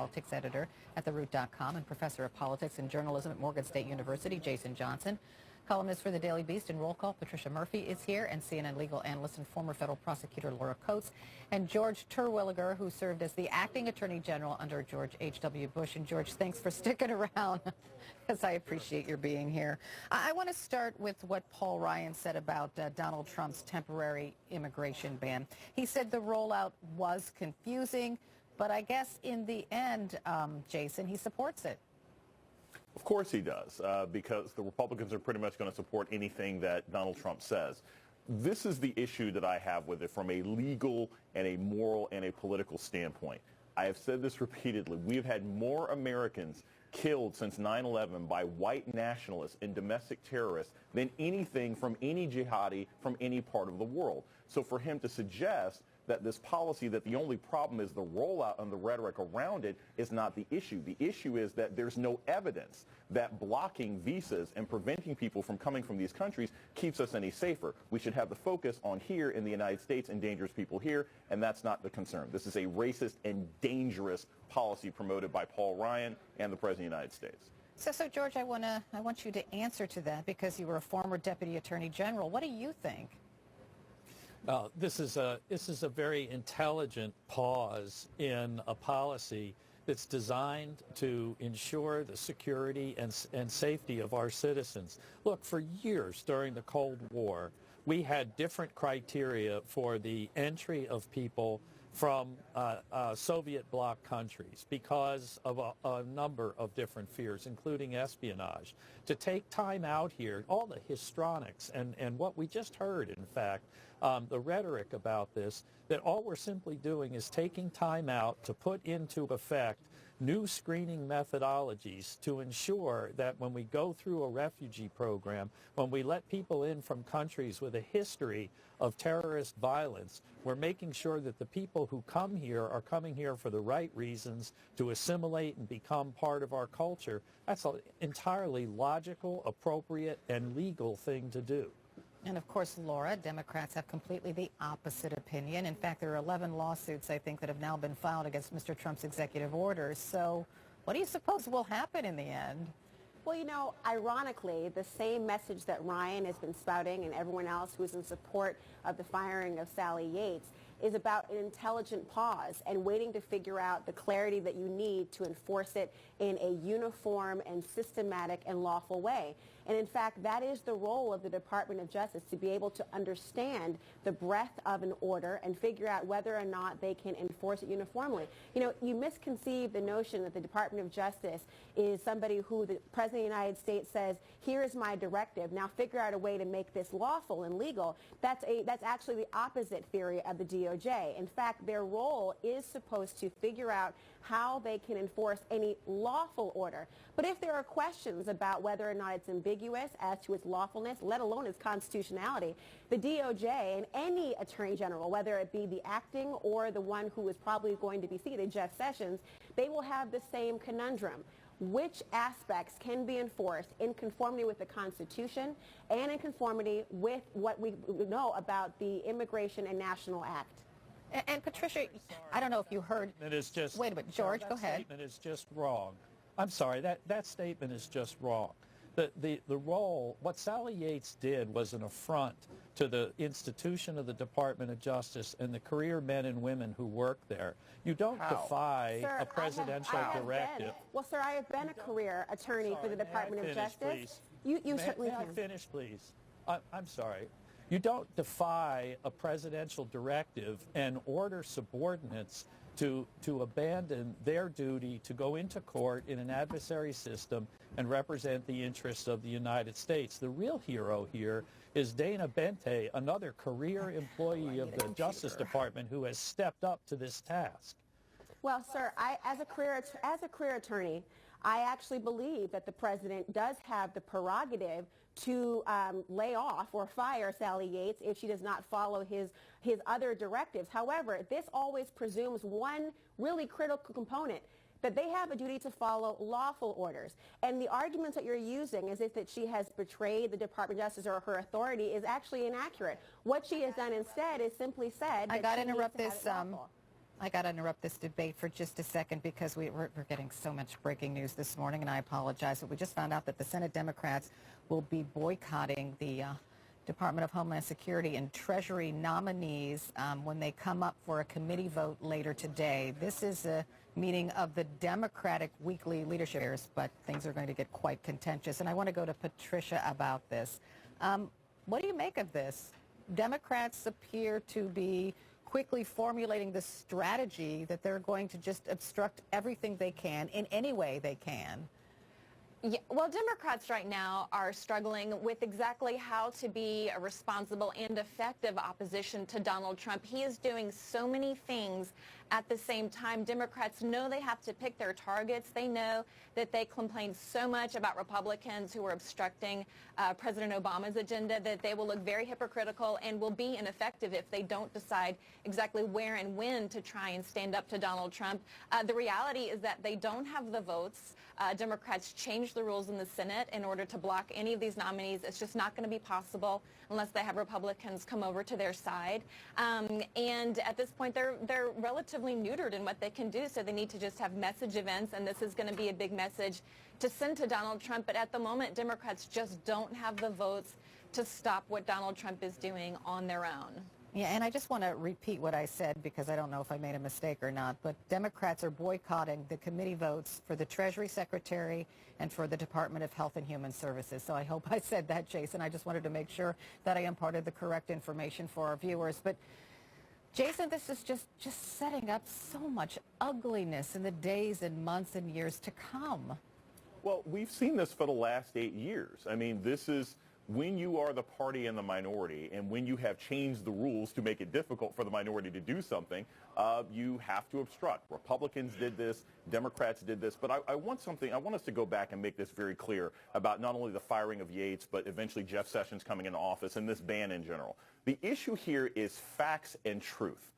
politics editor at TheRoot.com and professor of politics and journalism at Morgan State University, Jason Johnson. Columnist for the Daily Beast and Roll Call, Patricia Murphy is here, and CNN legal analyst and former federal prosecutor Laura Coates, and George Terwilliger, who served as the acting attorney general under George H.W. Bush. And George, thanks for sticking around, because I appreciate your being here. I want to start with what Paul Ryan said about Donald Trump's temporary immigration ban. He said the rollout was confusing, but I guess in the end, Jason, he supports it. Of course he does, because the Republicans are pretty much going to support anything that Donald Trump says. This is the issue that I have with it from a legal and a moral and a political standpoint. I have said this repeatedly. We have had more Americans killed since 9/11 by white nationalists and domestic terrorists than anything from any jihadi from any part of the world. So for him to suggest that this policy, that the only problem is the rollout and the rhetoric around it, is not the issue. The issue is that there's no evidence that blocking visas and preventing people from coming from these countries keeps us any safer. We should have the focus on here in the United States and dangerous people here, and that's not the concern. This is a racist and dangerous policy promoted by Paul Ryan and the President of the United States. So George, I want you to answer to that, because you were a former Deputy Attorney General. What do you think? Well, this is a very intelligent pause in a policy that's designed to ensure the security and safety of our citizens. Look, for years during the Cold War, we had different criteria for the entry of people from Soviet bloc countries because of a number of different fears, including espionage. To take time out here, all the histrionics and what we just heard, in fact, the rhetoric about this, that all we're simply doing is taking time out to put into effect new screening methodologies to ensure that when we go through a refugee program, when we let people in from countries with a history of terrorist violence, we're making sure that the people who come here are coming here for the right reasons, to assimilate and become part of our culture. That's an entirely logical, appropriate, and legal thing to do. And of course, Laura, Democrats have completely the opposite opinion. In fact, there are 11 lawsuits, I think, that have now been filed against Mr. Trump's executive orders. So what do you suppose will happen in the end? Well, you know, ironically, the same message that Ryan has been spouting and everyone else who's in support of the firing of Sally Yates is about an intelligent pause and waiting to figure out the clarity that you need to enforce it in a uniform and systematic and lawful way. And in fact, that is the role of the Department of Justice, to be able to understand the breadth of an order and figure out whether or not they can enforce it uniformly. You know, you misconceive the notion that the Department of Justice is somebody who the President of the United States says, here is my directive, now figure out a way to make this lawful and legal. That's actually the opposite theory of the DOJ. In fact, their role is supposed to figure out how they can enforce any lawful order. But if there are questions about whether or not it's ambiguous as to its lawfulness, let alone its constitutionality, the DOJ and any attorney general, whether it be the acting or the one who is probably going to be seated, Jeff Sessions, they will have the same conundrum. Which aspects can be enforced in conformity with the Constitution and in conformity with what we know about the Immigration and National Act? And Patricia, I don't know if you heard. Wait a minute, George, go ahead. That statement is just wrong. I'm sorry, that statement is just wrong. The role, what Sally Yates did was an affront to the institution of the Department of Justice and the career men and women who work there. You don't defy a presidential directive. Sir, I have been a career attorney for the Department of Justice. Please? You certainly can. May I finish, please? I'm sorry. You don't defy a presidential directive and order subordinates to abandon their duty to go into court in an adversary system and represent the interests of the United States. The real hero here is Dana Bente, another career employee of the Justice Department who has stepped up to this task. Well, sir, as a career attorney, I actually believe that the president does have the prerogative to lay off or fire Sally Yates if she does not follow his other directives. However, this always presumes one really critical component, that they have a duty to follow lawful orders. And the arguments that you're using as if that she has betrayed the Department of Justice or her authority is actually inaccurate. What she has done instead is simply said that I got to interrupt she needs this. to have it lawful. I got to interrupt this debate for just a second because we're getting so much breaking news this morning, and I apologize, but we just found out that the Senate Democrats will be boycotting the Department of Homeland Security and Treasury nominees when they come up for a committee vote later today. This is a meeting of the Democratic weekly leadership, but things are going to get quite contentious. And I want to go to Patricia about this. What do you make of this? Democrats appear to be quickly formulating the strategy that they're going to just obstruct everything they can in any way they can. Yeah, well, Democrats right now are struggling with exactly how to be a responsible and effective opposition to Donald Trump. He is doing so many things at the same time. Democrats know they have to pick their targets. They know that they complain so much about Republicans who are obstructing President Obama's agenda that they will look very hypocritical and will be ineffective if they don't decide exactly where and when to try and stand up to Donald Trump. The reality is that they don't have the votes. Democrats changed the rules in the Senate in order to block any of these nominees. It's just not going to be possible unless they have Republicans come over to their side. And at this point, they're relatively neutered in what they can do, so they need to just have message events, and this is going to be a big message to send to Donald Trump. But at the moment, Democrats just don't have the votes to stop what Donald Trump is doing on their own. Yeah, and I just want to repeat what I said because I don't know if I made a mistake or not, but Democrats are boycotting the committee votes for the Treasury Secretary and for the Department of Health and Human Services. So I hope I said that, Jason. I just wanted to make sure that I imparted the correct information for our viewers. But Jason, this is just setting up so much ugliness in the days and months and years to come. Well, we've seen this for the last 8 years. I mean, this is when you are the party in the minority and when you have changed the rules to make it difficult for the minority to do something, you have to obstruct. Republicans did this, Democrats did this, but I want us to go back and make this very clear about not only the firing of Yates, but eventually Jeff Sessions coming into office and this ban in general. The issue here is facts and truth.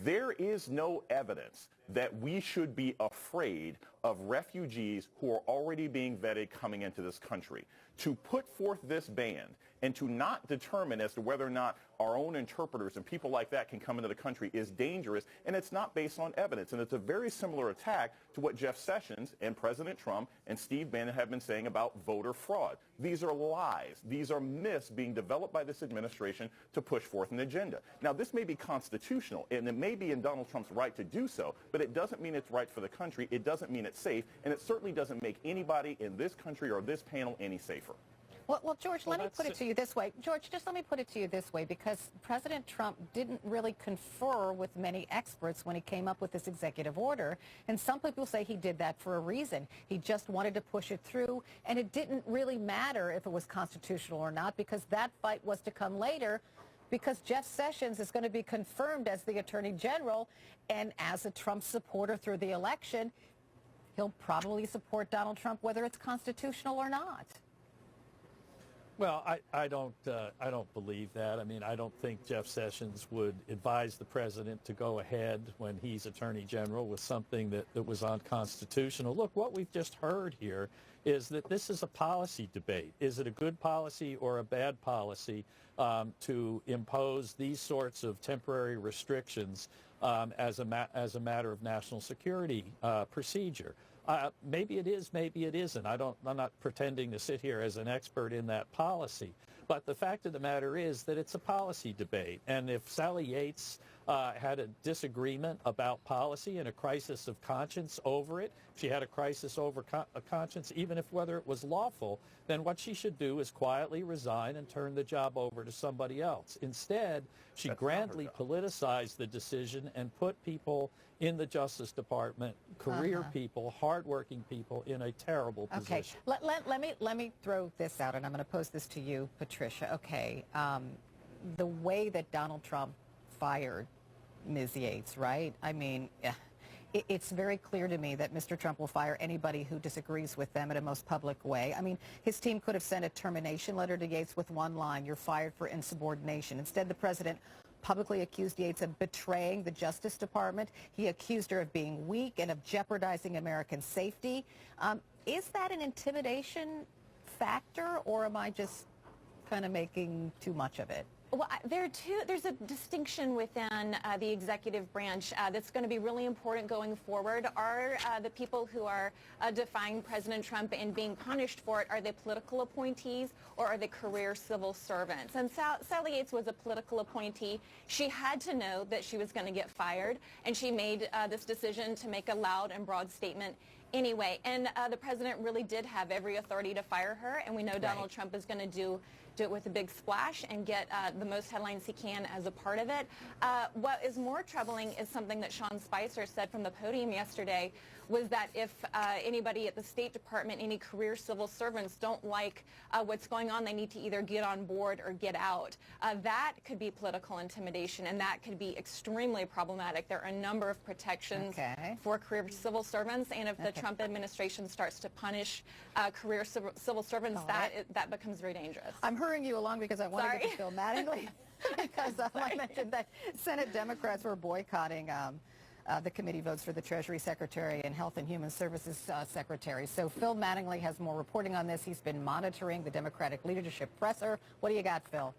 There is no evidence that we should be afraid of refugees who are already being vetted coming into this country. To put forth this ban and to not determine as to whether or not our own interpreters and people like that can come into the country is dangerous, and it's not based on evidence. And it's a very similar attack to what Jeff Sessions and President Trump and Steve Bannon have been saying about voter fraud. These are lies. These are myths being developed by this administration to push forth an agenda. Now, this may be constitutional, and it may be in Donald Trump's right to do so, but it doesn't mean it's right for the country. It doesn't mean it's safe, and it certainly doesn't make anybody in this country or this panel any safer. Well, George, let me put it to you this way. George, just let me put it to you this way, because President Trump didn't really confer with many experts when he came up with this executive order. And some people say he did that for a reason. He just wanted to push it through, and it didn't really matter if it was constitutional or not, because that fight was to come later, because Jeff Sessions is going to be confirmed as the Attorney General, and as a Trump supporter through the election, he'll probably support Donald Trump whether it's constitutional or not. Well, I don't believe that. I mean, I don't think Jeff Sessions would advise the president to go ahead when he's Attorney General with something that was unconstitutional. Look, what we've just heard here is that this is a policy debate. Is it a good policy or a bad policy to impose these sorts of temporary restrictions as a matter of national security procedure? Maybe it is, maybe it isn't. I'm not pretending to sit here as an expert in that policy. But the fact of the matter is that it's a policy debate. And if Sally Yates had a disagreement about policy and a crisis of conscience over it, if she had a crisis over a conscience, even if whether it was lawful, then what she should do is quietly resign and turn the job over to somebody else. Instead, she grandly politicized the decision and put people in the Justice Department, career people, hardworking people, in a terrible position. Okay, let me throw this out, and I'm going to pose this to you, Patricia. Okay, the way that Donald Trump fired Ms. Yates, right? I mean, it's very clear to me that Mr. Trump will fire anybody who disagrees with them in a most public way. I mean, his team could have sent a termination letter to Yates with one line: "You're fired for insubordination." Instead, the president publicly accused Yates of betraying the Justice Department. He accused her of being weak and of jeopardizing American safety. Is that an intimidation factor, or am I just kind of making too much of it? Well, there's a distinction within the executive branch that's going to be really important going forward. Are the people who are defying President Trump and being punished for it, are they political appointees or are they career civil servants? And Sally Yates was a political appointee. She had to know that she was going to get fired, and she made this decision to make a loud and broad statement anyway. And the president really did have every authority to fire her, and we know Donald Trump is going to do it with a big splash and get the most headlines he can as a part of it. What is more troubling is something that Sean Spicer said from the podium yesterday, was that if anybody at the State Department, any career civil servants don't like what's going on, they need to either get on board or get out. That could be political intimidation, and that could be extremely problematic. There are a number of protections for career civil servants, and if the Trump administration starts to punish career civil servants, that becomes very dangerous. I'm hurrying you along because I want to get to Phil Mattingly, because I mentioned that Senate Democrats were boycotting the committee votes for the Treasury Secretary and Health and Human Services Secretary. So Phil Mattingly has more reporting on this. He's been monitoring the Democratic leadership presser. What do you got, Phil?